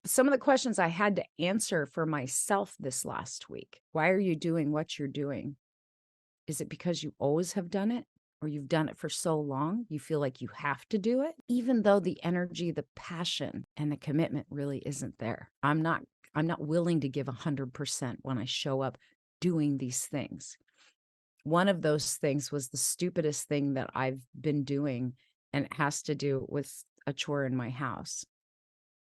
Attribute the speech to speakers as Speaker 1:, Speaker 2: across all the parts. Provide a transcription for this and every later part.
Speaker 1: some of the questions I had to answer for myself this last week. Why are you doing what you're doing? Is it because you always have done it? Or you've done it for so long, you feel like you have to do it, even though the energy, the passion, and the commitment really isn't there. I'm not willing to give 100% when I show up doing these things. One of those things was the stupidest thing that I've been doing, and it has to do with a chore in my house.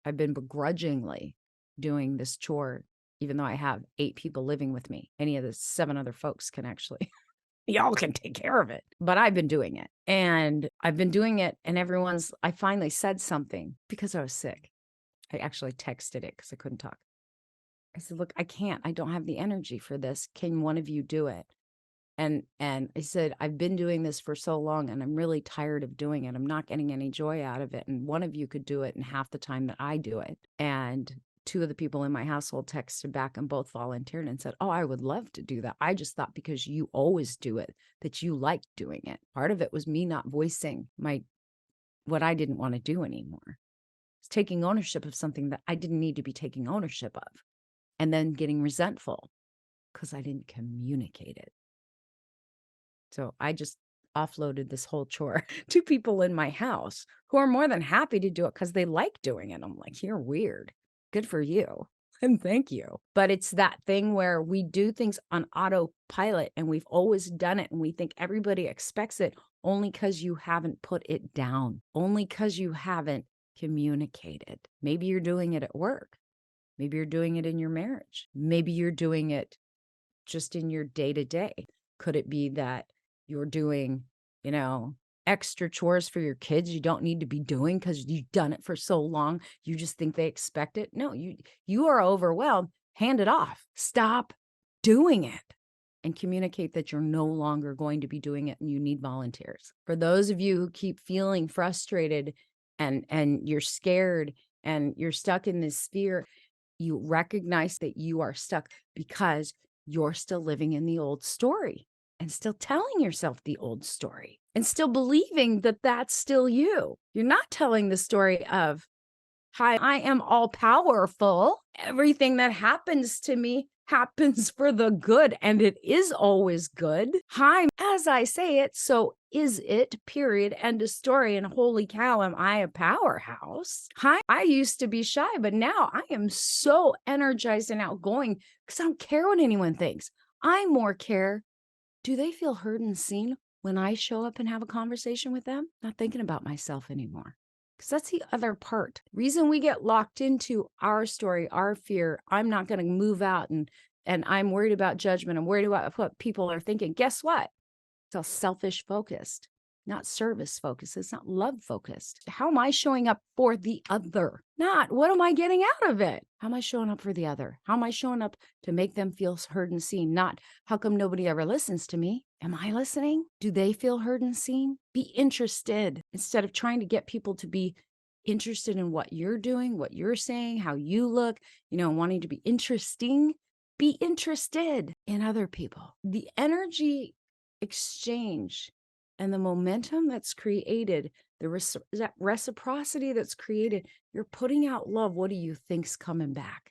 Speaker 1: I've been begrudgingly doing this chore, even though I have 8 people living with me. Any of the 7 other folks can actually y'all can take care of it. But I've been doing it. And I've been doing it, and I finally said something because I was sick. I actually texted it because I couldn't talk. I said, look, I can't. I don't have the energy for this. Can one of you do it? And I said, I've been doing this for so long, and I'm really tired of doing it. I'm not getting any joy out of it. And one of you could do it in half the time that I do it. And 2 of the people in my household texted back and both volunteered and said, oh, I would love to do that. I just thought because you always do it, that you like doing it. Part of it was me not voicing what I didn't want to do anymore. It's taking ownership of something that I didn't need to be taking ownership of, and then getting resentful because I didn't communicate it. So I just offloaded this whole chore to people in my house who are more than happy to do it because they like doing it. I'm like, you're weird. Good for you. And thank you. But it's that thing where we do things on autopilot and we've always done it and we think everybody expects it only because you haven't put it down, only because you haven't communicated. Maybe you're doing it at work. Maybe you're doing it in your marriage. Maybe you're doing it just in your day to day. Could it be that you're doing, extra chores for your kids you don't need to be doing because you've done it for so long, you just think they expect it? No, you are overwhelmed. Hand it off. Stop doing it and communicate that you're no longer going to be doing it and you need volunteers. For those of you who keep feeling frustrated and you're scared and you're stuck in this fear, you recognize that you are stuck because you're still living in the old story and still telling yourself the old story and still believing that that's still you. You're not telling the story of, hi, I am all powerful. Everything that happens to me happens for the good, and it is always good. Hi, as I say it, so is it, period, end of story. And holy cow, am I a powerhouse? Hi, I used to be shy, but now I am so energized and outgoing because I don't care what anyone thinks. I more care, do they feel heard and seen when I show up and have a conversation with them? Not thinking about myself anymore. Because that's the other part. Reason we get locked into our story, our fear, I'm not going to move out and I'm worried about judgment. I'm worried about what people are thinking. Guess what? It's all selfish focused, not service focused. It's not love focused. How am I showing up for the other? Not what am I getting out of it? How am I showing up for the other? How am I showing up to make them feel heard and seen? Not how come nobody ever listens to me? Am I listening? Do they feel heard and seen? Be interested instead of trying to get people to be interested in what you're doing, what you're saying, how you look, wanting to be interesting. Be interested in other people. The energy exchange and the momentum that's created, that reciprocity that's created, you're putting out love. What do you think's coming back?